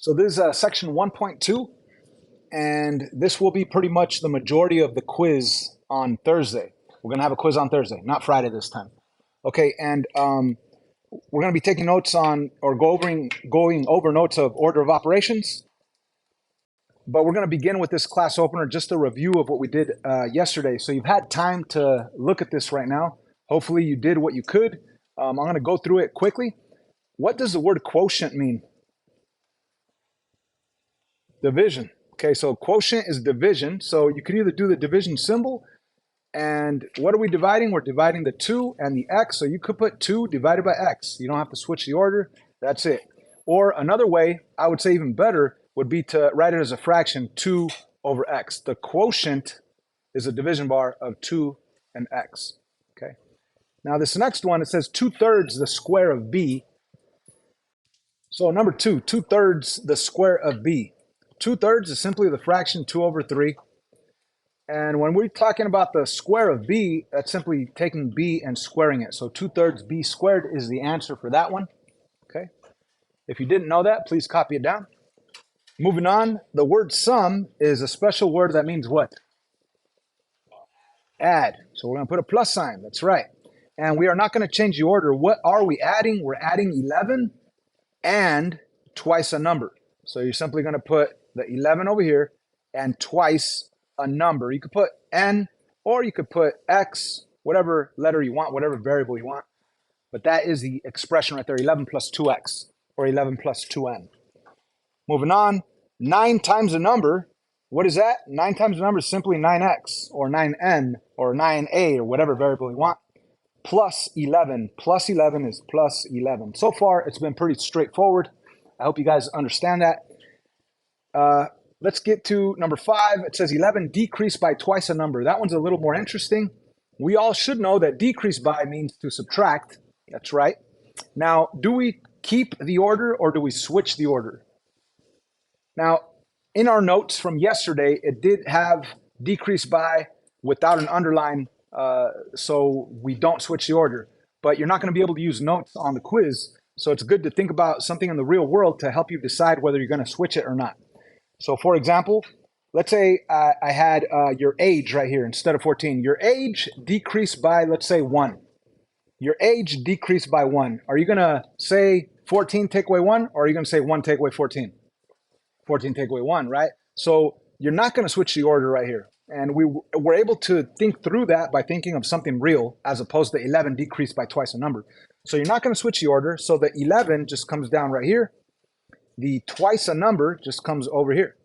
So this is section 1.2, and this will be pretty much the majority of the quiz on Thursday. We're going to have a quiz on Thursday, not Friday this time. Okay, and we're going to be taking notes on, or going over notes of order of operations. But we're going to begin with this class opener, just a review of what we did yesterday. So you've had time to look at this right now. Hopefully you did what you could. I'm going to go through it quickly. What does the word quotient mean? Division. Okay, so quotient is division. So you could either do the division symbol, and what are we dividing? We're dividing the 2 and the x. So you could put 2 divided by x. You don't have to switch the order. That's it. Or another way, I would say even better, would be to write it as a fraction, 2 over x. The quotient is a division bar of 2 and x. Okay. Now this next one, it says 2/3 the square of b. So number 2, 2/3 the square of b. 2/3 is simply the fraction 2 over 3. And when we're talking about the square of b, that's simply taking b and squaring it. So 2/3 b squared is the answer for that one. Okay. If you didn't know that, please copy it down. Moving on, the word sum is a special word that means what? Add. So we're going to put a plus sign. That's right. And we are not going to change the order. What are we adding? We're adding 11 and twice a number. So you're simply going to put the 11 over here and twice a number. You could put n, or you could put x, whatever letter you want, whatever variable you want. But that is the expression right there, 11 plus 2x, or 11 plus 2n. Moving on, 9 times a number. What is that? 9 times a number is simply 9x, or 9n, or 9a, or whatever variable you want, plus 11. Plus 11 is plus 11. So far, it's been pretty straightforward. I hope you guys understand that. Let's get to number 5. It says 11 decreased by twice a number. That one's a little more interesting. We all should know that decrease by means to subtract. That's right. Now, do we keep the order or do we switch the order? Now, in our notes from yesterday, it did have decrease by without an underline, so we don't switch the order. But you're not going to be able to use notes on the quiz, so it's good to think about something in the real world to help you decide whether you're going to switch it or not. So for example, let's say I had your age right here instead of 14. Your age decreased by, let's say, 1. Your age decreased by 1. Are you going to say 14 take away 1, or are you going to say 1 take away 14? 14 take away 1, right? So you're not going to switch the order right here. And we were able to think through that by thinking of something real as opposed to 11 decreased by twice a number. So you're not going to switch the order. So the 11 just comes down right here. The twice a number just comes over here.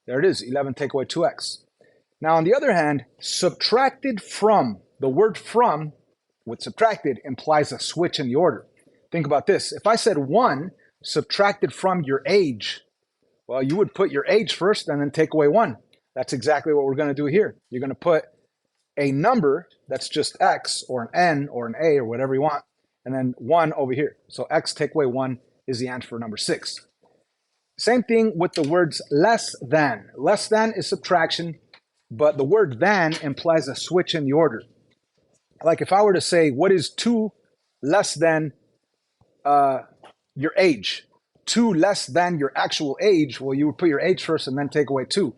There it is, 11 take away 2x. Now, on the other hand, subtracted from, the word from with subtracted implies a switch in the order. Think about this. If I said 1 subtracted from your age, well, you would put your age first and then take away 1. That's exactly what we're going to do here. You're going to put a number that's just x, or an n, or an a, or whatever you want, and then 1 over here. So x take away 1 is the answer for number 6. Same thing with the words less than. Less than is subtraction, but the word than implies a switch in the order. Like if I were to say, what is 2 less than your age? 2 less than your actual age, well, you would put your age first and then take away 2.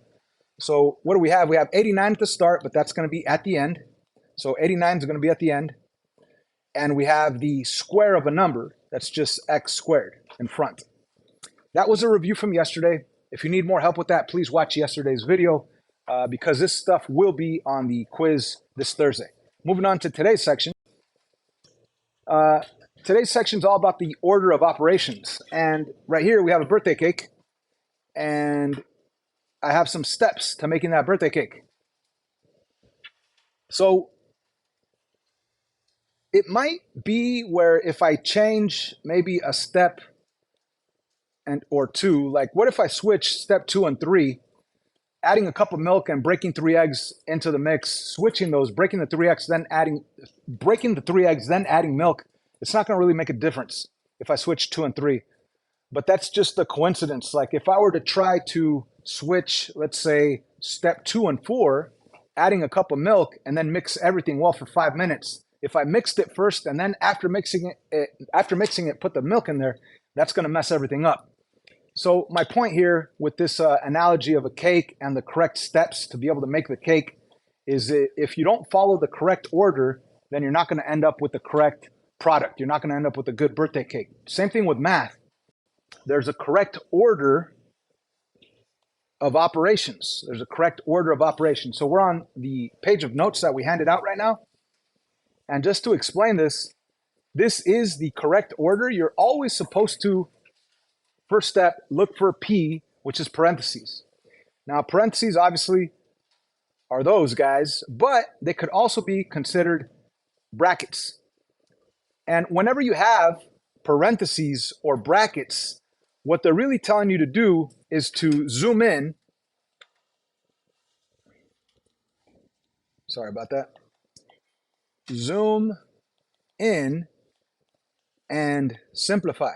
So what do we have? We have 89 at the start, but that's going to be at the end. So 89 is going to be at the end. And we have the square of a number, that's just x squared in front. That was a review from yesterday. If you need more help with that, please watch yesterday's video because this stuff will be on the quiz this Thursday. Moving on to today's section. Today's section is all about the order of operations. And right here, we have a birthday cake. And I have some steps to making that birthday cake. So it might be where if I change maybe a step or 2, like what if I switch step 2 and 3, adding a cup of milk and breaking 3 eggs into the mix, switching those, breaking the 3 eggs, then adding milk. It's not going to really make a difference if I switch 2 and 3. But that's just a coincidence. Like if I were to try to switch, let's say, step 2 and 4, adding a cup of milk and then mix everything well for 5 minutes. If I mixed it first and then after mixing it, put the milk in there, that's going to mess everything up. So my point here with this analogy of a cake and the correct steps to be able to make the cake is that if you don't follow the correct order, then you're not going to end up with the correct product. You're not going to end up with a good birthday cake. Same thing with math. There's a correct order of operations. There's a correct order of operations. So we're on the page of notes that we handed out right now. And just to explain this, this is the correct order. You're always supposed to, first step, look for P, which is parentheses. Now, parentheses obviously are those guys, but they could also be considered brackets. And whenever you have parentheses or brackets, what they're really telling you to do is to zoom in. Sorry about that. Zoom in and simplify.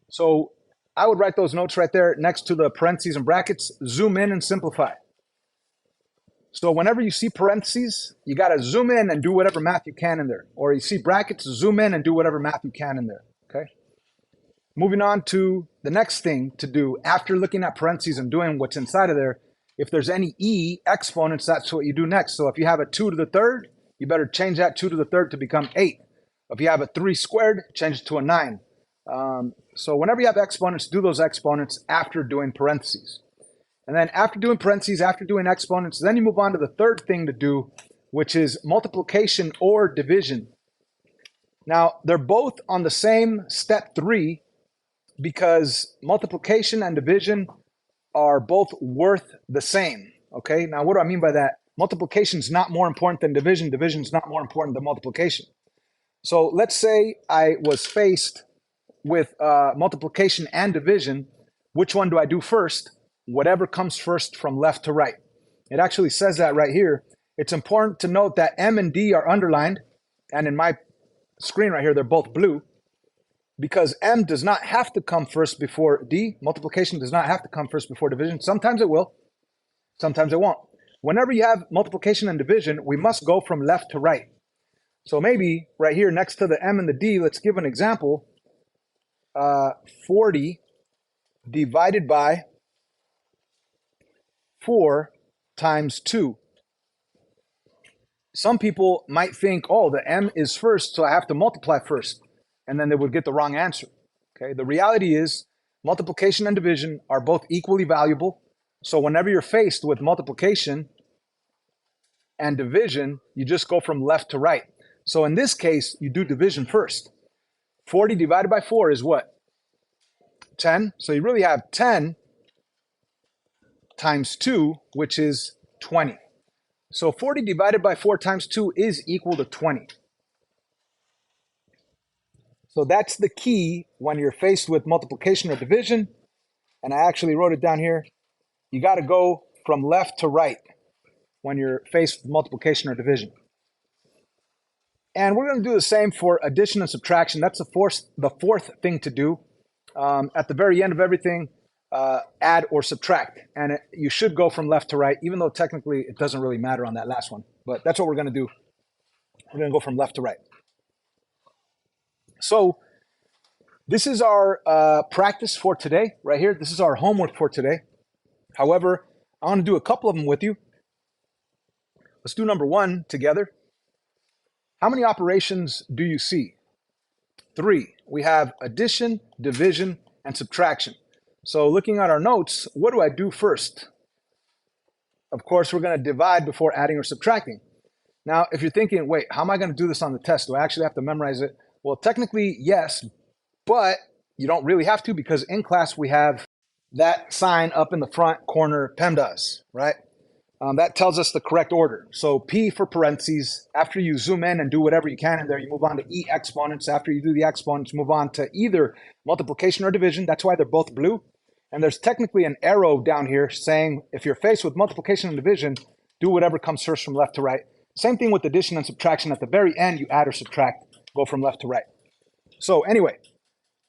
So I would write those notes right there next to the parentheses and brackets, zoom in and simplify. So whenever you see parentheses, you got to zoom in and do whatever math you can in there. Or you see brackets, zoom in and do whatever math you can in there, okay? Moving on to the next thing to do after looking at parentheses and doing what's inside of there, if there's any E exponents, that's what you do next. So if you have a 2 to the third, you better change that 2 to the third to become 8. If you have a 3 squared, change it to a 9. So whenever you have exponents, do those exponents after doing parentheses. And then after doing parentheses, after doing exponents, then you move on to the third thing to do, which is multiplication or division. Now, they're both on the same step 3 because multiplication and division are both worth the same, okay? Now, what do I mean by that? Multiplication is not more important than division. Division is not more important than multiplication. So let's say I was faced with multiplication and division. Which one do I do first? Whatever comes first from left to right. It actually says that right here. It's important to note that M and D are underlined, and in my screen right here, they're both blue, because M does not have to come first before D. Multiplication does not have to come first before division. Sometimes it will, sometimes it won't. Whenever you have multiplication and division, we must go from left to right. So maybe right here next to the M and the D, let's give an example. 40 divided by 4 times 2. Some people might think, oh, the M is first, so I have to multiply first. And then they would get the wrong answer. Okay, the reality is multiplication and division are both equally valuable. So whenever you're faced with multiplication and division, you just go from left to right. So in this case, you do division first. 40 divided by 4 is what? 10. So you really have 10 times 2, which is 20. So 40 divided by 4 times 2 is equal to 20. So that's the key when you're faced with multiplication or division. And I actually wrote it down here. You got to go from left to right when you're faced with multiplication or division. And we're going to do the same for addition and subtraction. That's the fourth thing to do. At the very end of everything, add or subtract. And you should go from left to right, even though technically it doesn't really matter on that last one. But that's what we're going to do. We're going to go from left to right. So this is our practice for today, right here. This is our homework for today. However, I want to do a couple of them with you. Let's do number 1 together. How many operations do you see? 3. We have addition, division, and subtraction. So looking at our notes, what do I do first? Of course, we're going to divide before adding or subtracting. Now, if you're thinking, wait, how am I going to do this on the test? Do I actually have to memorize it? Well, technically, yes, but you don't really have to, because in class we have that sign up in the front corner, PEMDAS, right? That tells us the correct order. So P for parentheses. After you zoom in and do whatever you can in there, you move on to E exponents. After you do the exponents, move on to either multiplication or division. That's why they're both blue. And there's technically an arrow down here saying if you're faced with multiplication and division, do whatever comes first from left to right. Same thing with addition and subtraction. At the very end, you add or subtract, go from left to right. So anyway,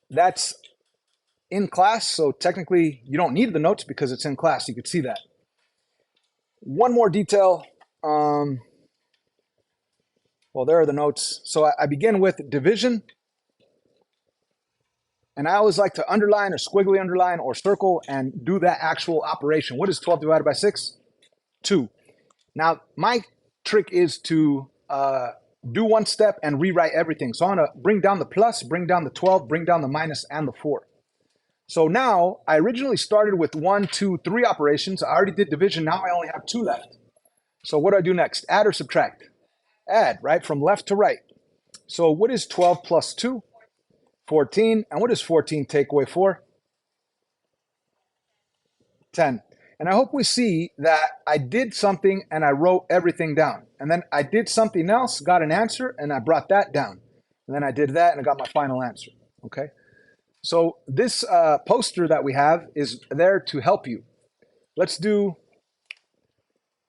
that's in class. So technically, you don't need the notes because it's in class. You could see that. One more detail. Well, there are the notes. So I begin with division. And I always like to underline or squiggly underline or circle and do that actual operation. What is 12 divided by 6? 2. Now, my trick is to do one step and rewrite everything. So I'm going to bring down the plus, bring down the 12, bring down the minus, and the 4. So now I originally started with 1, 2, 3 operations. I already did division. Now I only have 2 left. So what do I do next? Add or subtract? Add, right? From left to right. So what is 12 plus 2? 14. And what does 14 take away 4? 10. And I hope we see that I did something and I wrote everything down. And then I did something else, got an answer, and I brought that down. And then I did that and I got my final answer. Okay? So this poster that we have is there to help you. Let's do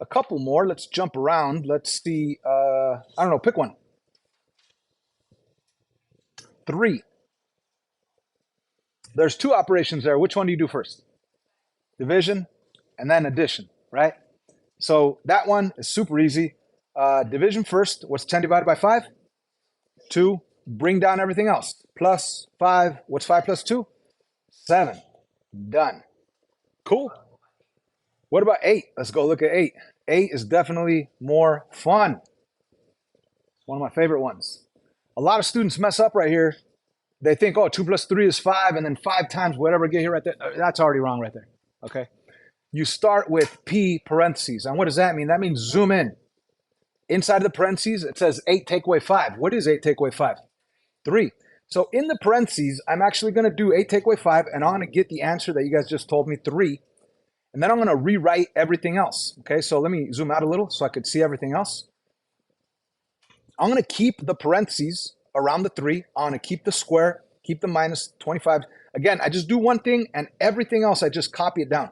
a couple more. Let's jump around. Let's see. I don't know. Pick one. 3. There's 2 operations there. Which one do you do first? Division and then addition, right? So that one is super easy. Division first. What's 10 divided by 5? 2. Bring down everything else. Plus 5. What's 5 plus 2? 7. Done. Cool. What about 8? Let's go look at 8. 8 is definitely more fun. One of my favorite ones. A lot of students mess up right here. They think, oh, 2 plus 3 is 5, and then 5 times whatever get here right there. That's already wrong right there, okay? You start with P parentheses. And what does that mean? That means zoom in. Inside of the parentheses, it says 8 take away 5. What is 8 take away 5? 3. So in the parentheses, I'm actually going to do 8 take away 5, and I'm going to get the answer that you guys just told me, 3. And then I'm going to rewrite everything else. Okay, so let me zoom out a little so I could see everything else. I'm going to keep the parentheses around the 3. I'm going to keep the square, keep the minus 25. Again, I just do one thing, and everything else, I just copy it down.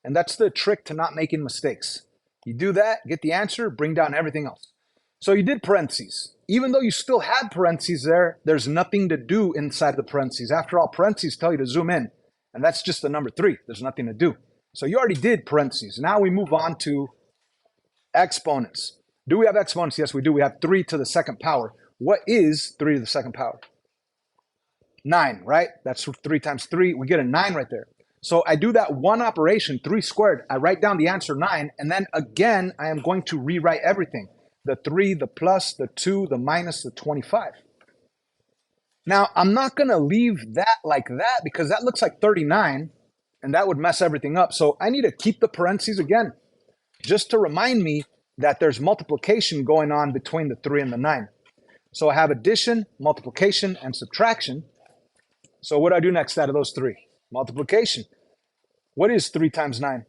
And that's the trick to not making mistakes. You do that, get the answer, bring down everything else. So you did parentheses. Even though you still had parentheses there, there's nothing to do inside the parentheses. After all, parentheses tell you to zoom in. And that's just the number 3. There's nothing to do. So you already did parentheses. Now we move on to exponents. Do we have exponents? Yes, we do. We have 3 to the second power. What is 3 to the second power? 9, right? That's 3 times 3. We get a 9 right there. So I do that one operation, 3 squared. I write down the answer 9. And then again, I am going to rewrite everything. The 3, the plus, the 2, the minus, the 25. Now, I'm not going to leave that like that because that looks like 39. And that would mess everything up. So I need to keep the parentheses again, just to remind me that there's multiplication going on between the 3 and the 9. So I have addition, multiplication, and subtraction. So what do I do next out of those 3? Multiplication. What is 3 times 9?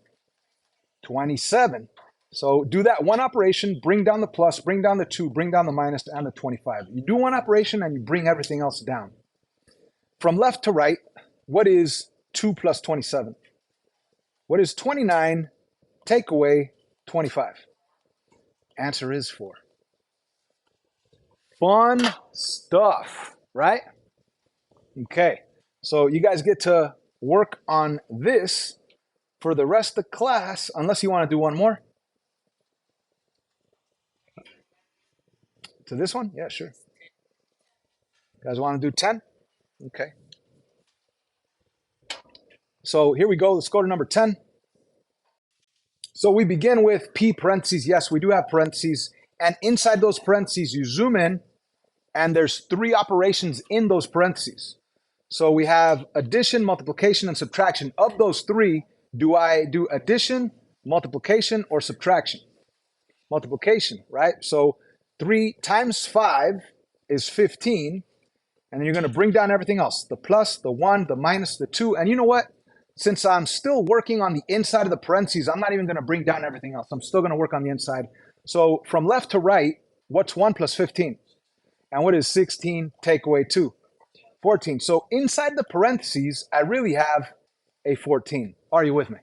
27. So do that one operation, bring down the plus, bring down the 2, bring down the minus, and the 25. You do one operation and you bring everything else down. From left to right, what is 2 plus 27? What is 29 take away 25? Answer is 4. Fun stuff, right? Okay, so you guys get to work on this for the rest of the class, unless you want to do one more. To this one? Yeah, sure. You guys want to do 10? Okay. So here we go. Let's go to number 10. So we begin with P parentheses. Yes, we do have parentheses. And inside those parentheses, you zoom in, and there's 3 operations in those parentheses. So we have addition, multiplication, and subtraction. Of those 3, do I do addition, multiplication, or subtraction? Multiplication, right? So 3 times 5 is 15. And then you're going to bring down everything else. The plus, the 1, the minus, the 2. And you know what? Since I'm still working on the inside of the parentheses, I'm not even going to bring down everything else. I'm still going to work on the inside. So from left to right, what's 1 plus 15? And what is 16 take away 2? 14. So inside the parentheses, I really have a 14. Are you with me?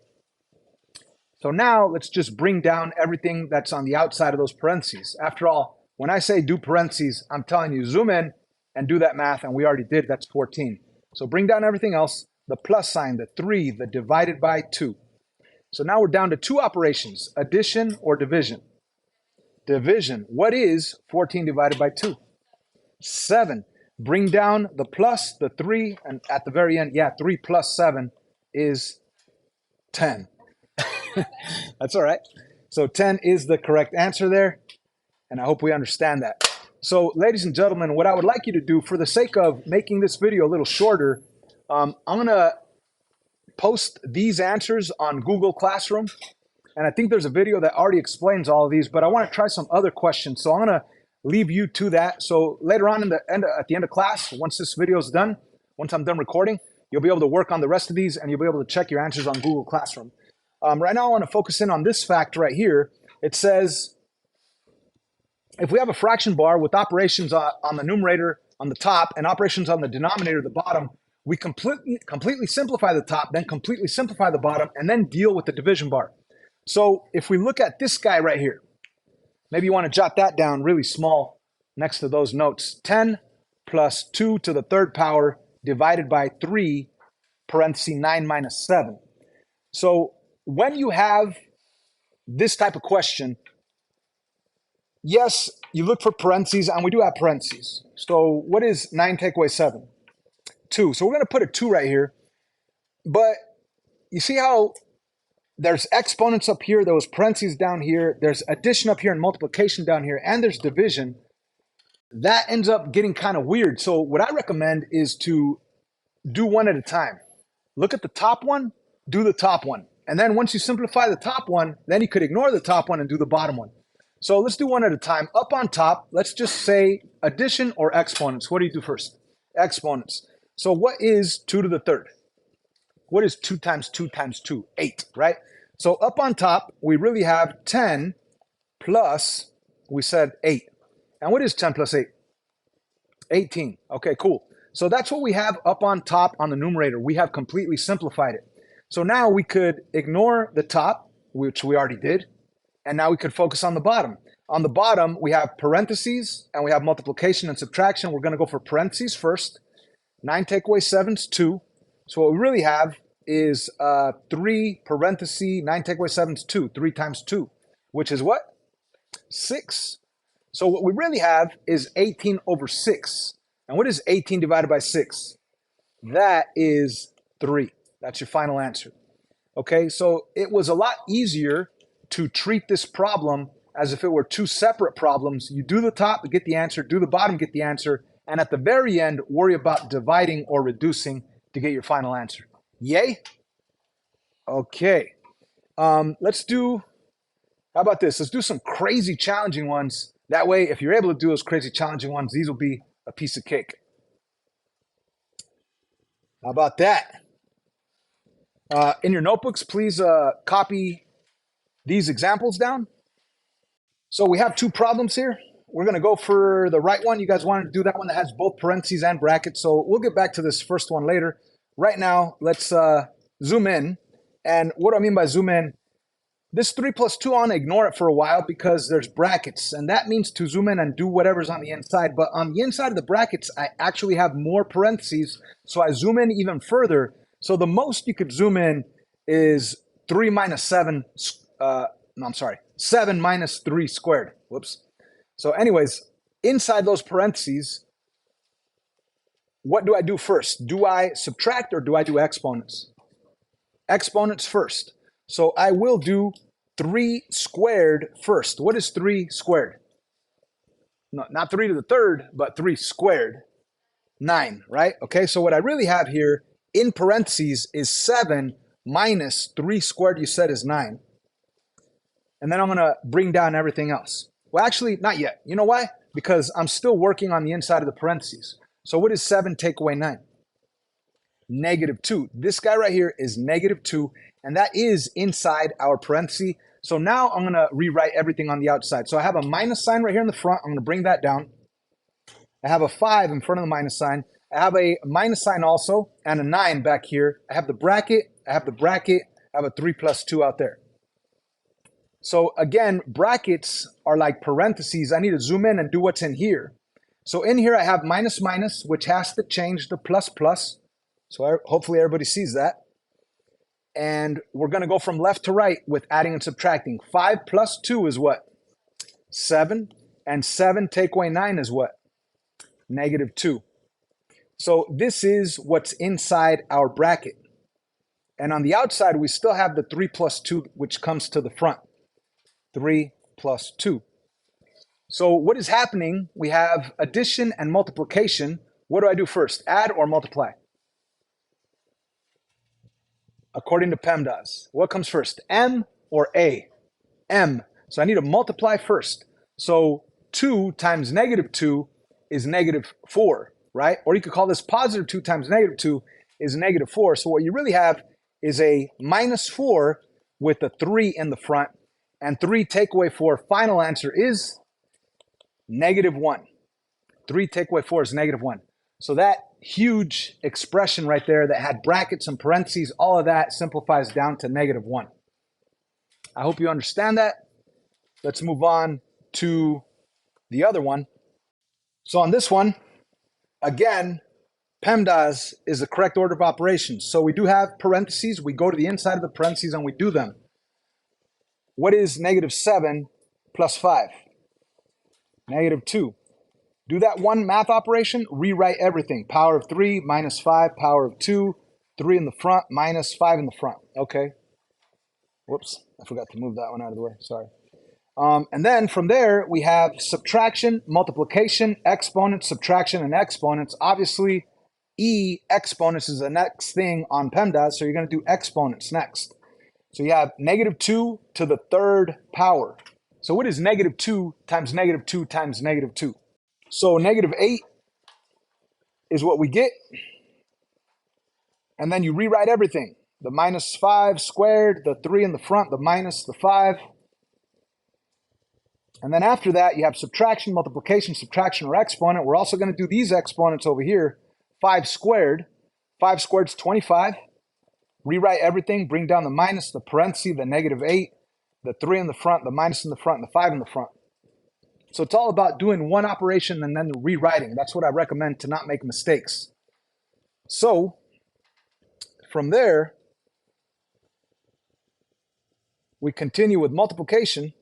So now let's just bring down everything that's on the outside of those parentheses. After all, when I say do parentheses, I'm telling you zoom in and do that math, and we already did. That's 14. So bring down everything else. The plus sign, the 3, the divided by 2. So now we're down to 2 operations, addition or division. Division. What is 14 divided by 2? 7. Bring down the plus, the 3, and at the very end, yeah, 3 plus 7 is 10. That's all right. So 10 is the correct answer there, and I hope we understand that. So ladies and gentlemen, what I would like you to do, for the sake of making this video a little shorter, I'm going to post these answers on Google Classroom. And I think there's a video that already explains all of these, but I want to try some other questions. So I'm going to leave you to that. So later on at the end of class, once this video is done, once I'm done recording, you'll be able to work on the rest of these and you'll be able to check your answers on Google Classroom. Right now, I want to focus in on this fact right here. It says, if we have a fraction bar with operations on the numerator on the top and operations on the denominator at the bottom, we completely simplify the top, then completely simplify the bottom, and then deal with the division bar. So if we look at this guy right here, maybe you want to jot that down really small next to those notes. 10 plus 2 to the third power divided by 3, parenthesis 9 minus 7. So when you have this type of question, yes, you look for parentheses, and we do have parentheses. So what is 9 take away 7? 2. So we're going to put a 2 right here. But you see how there's exponents up here, there was parentheses down here, there's addition up here and multiplication down here, and there's division. That ends up getting kind of weird. So what I recommend is to do one at a time. Look at the top one, do the top one. And then once you simplify the top one, then you could ignore the top one and do the bottom one. So let's do one at a time. Up on top, let's just say addition or exponents. What do you do first? Exponents. So what is 2 to the third? What is 2 times 2 times 2? 8, right? So up on top, we really have 10 plus, we said 8. And what is 10 plus 8? 18. Okay, cool. So that's what we have up on top on the numerator. We have completely simplified it. So now we could ignore the top, which we already did, and now we could focus on the bottom. On the bottom, we have parentheses, and we have multiplication and subtraction. We're going to go for parentheses first. 9 take away 7 is 2. So what we really have is 3 parentheses, 9 take away 7 is 2. 3 times 2, which is what? 6. So what we really have is 18 over 6. And what is 18 divided by 6? That is 3. That's your final answer. Okay, so it was a lot easier to treat this problem as if it were 2 separate problems. You do the top, get the answer, do the bottom, get the answer, and at the very end, worry about dividing or reducing to get your final answer. Yay? Okay. Let's do, how about this? Let's do some crazy challenging ones. That way, if you're able to do those crazy challenging ones, these will be a piece of cake. How about that? In your notebooks, please copy these examples down. So we have 2 problems here. We're going to go for the right one. You guys wanted to do that one that has both parentheses and brackets. So we'll get back to this first one later. Right now, let's zoom in. And what do I mean by zoom in? This 3 plus 2, I want to ignore it for a while because there's brackets. And that means to zoom in and do whatever's on the inside. But on the inside of the brackets, I actually have more parentheses. So I zoom in even further. So the most you could zoom in is 3 minus 7. No, I'm sorry. 7 minus 3 squared. Whoops. So anyways, inside those parentheses, what do I do first? Do I subtract or do I do exponents? Exponents first. So I will do 3 squared first. What is 3 squared? No, not 3 to the third, but 3 squared. 9, right? Okay, so what I really have here in parentheses is 7 minus 3 squared, you said, is 9. And then I'm going to bring down everything else. Well, actually, not yet. You know why? Because I'm still working on the inside of the parentheses. So what is 7 take away 9? Negative 2. This guy right here is negative 2, and that is inside our parenthesis. So now I'm going to rewrite everything on the outside. So I have a minus sign right here in the front. I'm going to bring that down. I have a 5 in front of the minus sign. I have a minus sign also, and a 9 back here. I have the bracket. I have the bracket. I have a 3 plus 2 out there. So again, brackets are like parentheses. I need to zoom in and do what's in here. So in here, I have minus minus, which has to change to plus plus. So hopefully everybody sees that. And we're going to go from left to right with adding and subtracting. 5 plus 2 is what? 7. And 7 take away 9 is what? Negative 2. So this is what's inside our bracket. And on the outside, we still have the 3 plus 2, which comes to the front. 3 plus 2. So what is happening? We have addition and multiplication. What do I do first? Add or multiply? According to PEMDAS, what comes first? M or A? M. So I need to multiply first. So 2 times negative 2 is negative 4, right? Or you could call this positive 2 times negative 2 is negative 4. So what you really have is a minus 4 with a 3 in the front. And 3 take away 4, final answer is negative 1. 3 take away 4 is negative 1. So that huge expression right there that had brackets and parentheses, all of that simplifies down to negative 1. I hope you understand that. Let's move on to the other one. So on this one, again, PEMDAS is the correct order of operations. So we do have parentheses. We go to the inside of the parentheses and we do them. What is negative 7 plus 5? Negative 2. Do that one math operation, rewrite everything. Power of 3 minus 5, power of 2, 3 in the front minus 5 in the front. Okay. Whoops, I forgot to move that one out of the way. Sorry. And then from there, we have subtraction, multiplication, exponents, subtraction, and exponents. Obviously, exponents is the next thing on PEMDAS, so you're going to do exponents next. So you have negative 2 to the third power. So what is negative 2 times negative 2 times negative 2? So negative 8 is what we get. And then you rewrite everything. The minus 5 squared, the 3 in the front, the minus, the 5. And then after that, you have subtraction, multiplication, subtraction, or exponent. We're also going to do these exponents over here. 5 squared. 5 squared is 25. Rewrite everything. Bring down the minus, the parenthesis, the negative 8, the 3 in the front, the minus in the front, and the 5 in the front. So it's all about doing one operation and then rewriting. That's what I recommend to not make mistakes. So from there, we continue with multiplication.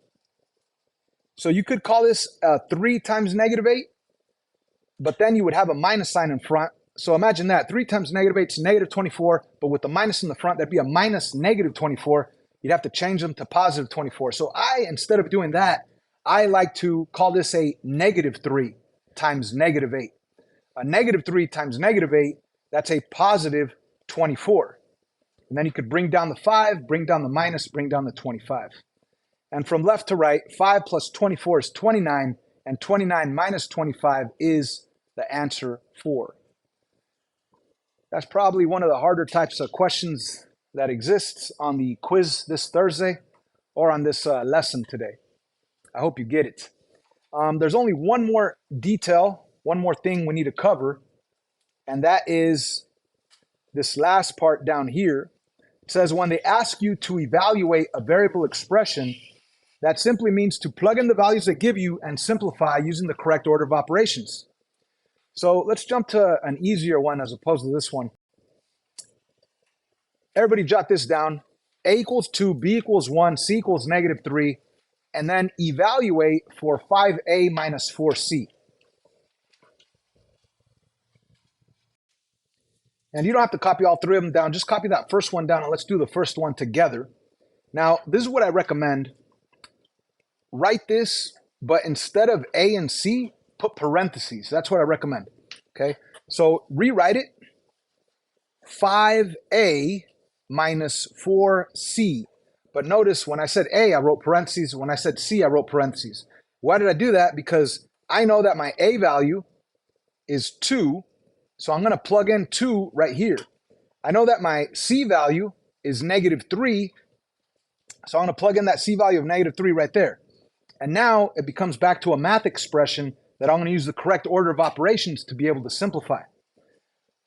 So you could call this 3 times negative 8, but then you would have a minus sign in front. So imagine that. 3 times negative 8 is negative 24, but with the minus in the front, that'd be a minus negative 24. You'd have to change them to positive 24. So instead of doing that, I like to call this a negative 3 times negative 8. A negative 3 times negative 8, that's a positive 24. And then you could bring down the 5, bring down the minus, bring down the 25. And from left to right, 5 plus 24 is 29, and 29 minus 25 is the answer 4. That's probably one of the harder types of questions that exists on the quiz this Thursday or on this lesson today. I hope you get it. There's only one more detail, one more thing we need to cover, and that is this last part down here. It says when they ask you to evaluate a variable expression, that simply means to plug in the values they give you and simplify using the correct order of operations. So let's jump to an easier one as opposed to this one. Everybody jot this down. A equals 2, B equals 1, C equals negative 3, and then evaluate for 5A minus 4C. And you don't have to copy all three of them down. Just copy that first one down, and let's do the first one together. Now, this is what I recommend. Write this, but instead of A and C, put parentheses. That's what I recommend. Okay, so rewrite it. 5A minus 4C. But notice when I said A, I wrote parentheses. When I said C, I wrote parentheses. Why did I do that? Because I know that my A value is 2. So I'm going to plug in 2 right here. I know that my C value is negative 3. So I'm going to plug in that C value of negative 3 right there. And now it becomes back to a math expression that I'm going to use the correct order of operations to be able to simplify.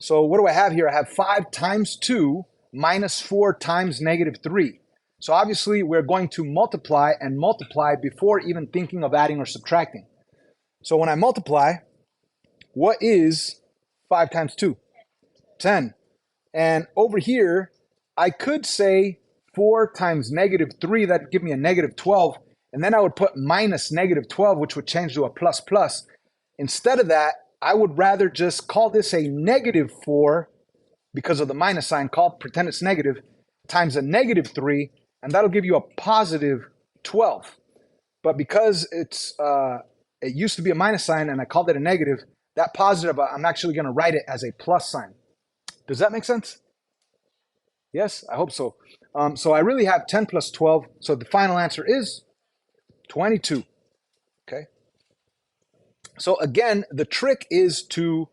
So what do I have here? I have 5 times 2 minus 4 times negative 3. So obviously we're going to multiply and multiply before even thinking of adding or subtracting. So when I multiply, what is 5 times 2? 10. And over here, I could say 4 times negative 3, that'd give me a negative 12. And then I would put minus negative 12, which would change to a plus plus. Instead of that, I would rather just call this a negative 4 because of the minus sign, pretend it's negative, times a negative 3, and that'll give you a positive 12. But because it used to be a minus sign and I called it a negative, that positive, I'm actually going to write it as a plus sign. Does that make sense? Yes, I hope so. So I really have 10 plus 12. So the final answer is 22. Okay. So again, the trick is to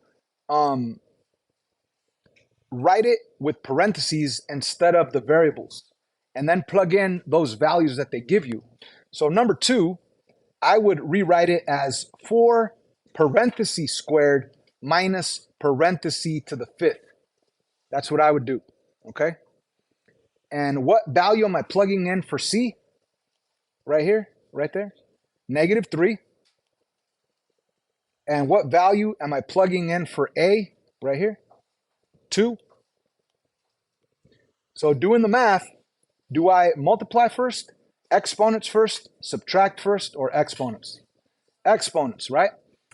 write it with parentheses instead of the variables, and then plug in those values that they give you. So number 2, I would rewrite it as 4 parentheses squared minus parentheses to the 5th. That's what I would do, okay? And what value am I plugging in for C? Right here, right there, negative 3. And what value am I plugging in for A? Right here, 2. So doing the math, do I multiply first, exponents first, subtract first, or exponents? Exponents, right?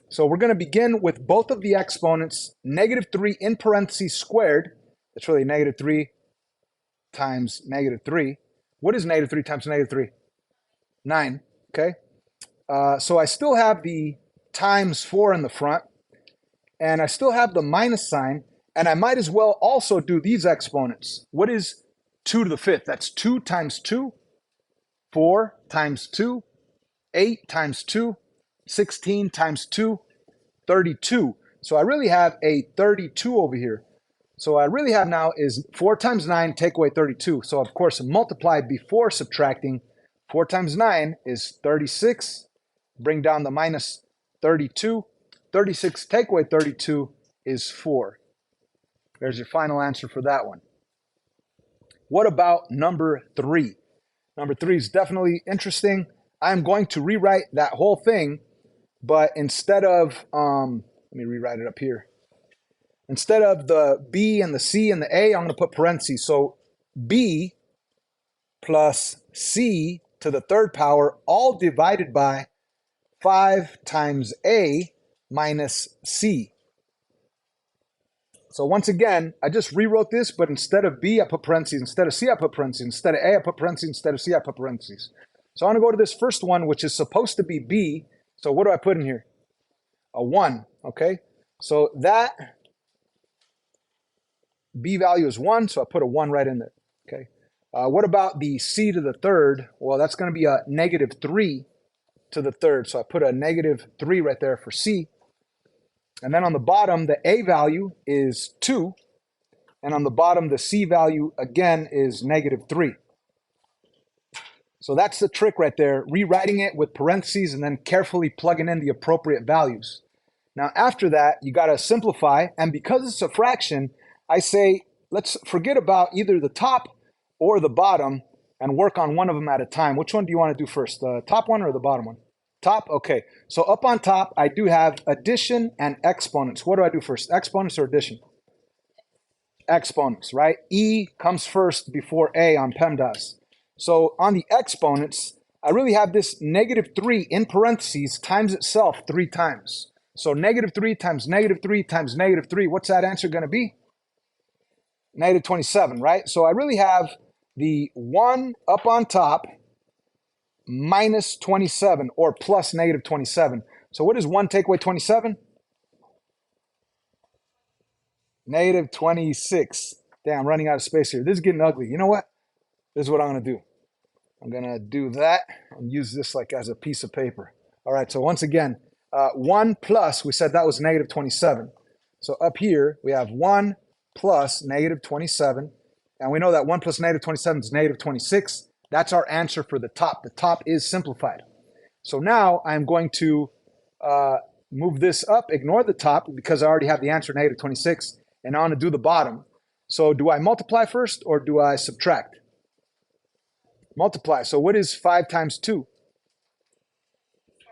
So we're going to begin with both of the exponents, negative 3 in parentheses squared. That's really negative 3 times negative 3. What is negative 3 times negative 3? 9, okay? So I still have the times 4 in the front, and I still have the minus sign, and I might as well also do these exponents. What is 2 to the 5th? That's 2 times 2, 4 times 2, 8 times 2, 16 times 2, 32. So I really have a 32 over here. So what I really have now is 4 times 9, take away 32. So of course, multiply before subtracting. 4 times 9 is 36. Bring down the minus 32. 36, take away 32 is 4. There's your final answer for that one. What about number 3? Number 3 is definitely interesting. I'm going to rewrite that whole thing, but instead of, let me rewrite it up here. Instead of the B and the C and the A, I'm going to put parentheses. So B plus C to the 3rd power, all divided by 5 times A minus C. So once again, I just rewrote this, but instead of B, I put parentheses. Instead of C, I put parentheses. Instead of A, I put parentheses. Instead of C, I put parentheses. So I'm going to go to this first one, which is supposed to be B. So what do I put in here? A 1, okay? So that B value is 1, so I put a 1 right in there, okay? What about the C to the 3rd? Well, that's going to be a negative 3 to the 3rd. So I put a negative 3 right there for C. And then on the bottom, the A value is 2. And on the bottom, the C value, again, is negative 3. So that's the trick right there, rewriting it with parentheses and then carefully plugging in the appropriate values. Now, after that, you got to simplify. And because it's a fraction, I say, let's forget about either the top or the bottom and work on one of them at a time. Which one do you want to do first, the top one or the bottom one? Top? Okay. So up on top, I do have addition and exponents. What do I do first, exponents or addition? Exponents, right? E comes first before A on PEMDAS. So on the exponents, I really have this negative 3 in parentheses times itself 3 times. So negative 3 times negative 3 times negative 3. What's that answer going to be? Negative 27, right? So I really have the 1 up on top minus 27 or plus negative 27. So what is 1 take away 27? Negative 26. Damn, I'm running out of space here. This is getting ugly. You know what? This is what I'm going to do. I'm going to do that and use this like as a piece of paper. All right, so once again, 1 plus, we said that was negative 27. So up here, we have 1 plus negative 27. And we know that 1 plus negative 27 is negative 26. That's our answer for the top. The top is simplified. So now I'm going to move this up, ignore the top because I already have the answer, negative 26. And I want to do the bottom. So do I multiply first or do I subtract? Multiply. So what is 5 times 2?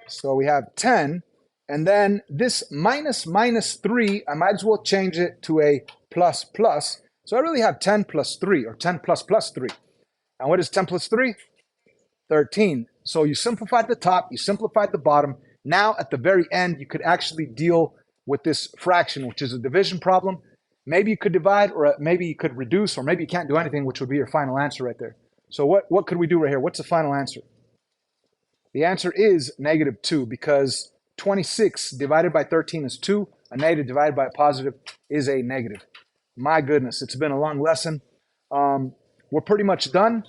So we have 10. And then this minus 3, I might as well change it to a plus plus. So I really have 10 plus 3 or 10 plus plus 3. And what is 10 plus 3? 13. So you simplified the top, you simplified the bottom. Now at the very end, you could actually deal with this fraction, which is a division problem. Maybe you could divide, or maybe you could reduce, or maybe you can't do anything, which would be your final answer right there. So what could we do right here? What's the final answer? The answer is -2, because 26 divided by 13 is 2. A negative divided by a positive is a negative. My goodness, it's been a long lesson. We're pretty much done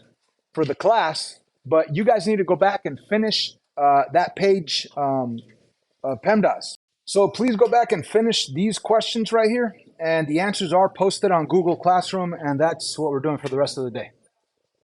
for the class, but you guys need to go back and finish that page of PEMDAS. So please go back and finish these questions right here, and the answers are posted on Google Classroom, and that's what we're doing for the rest of the day.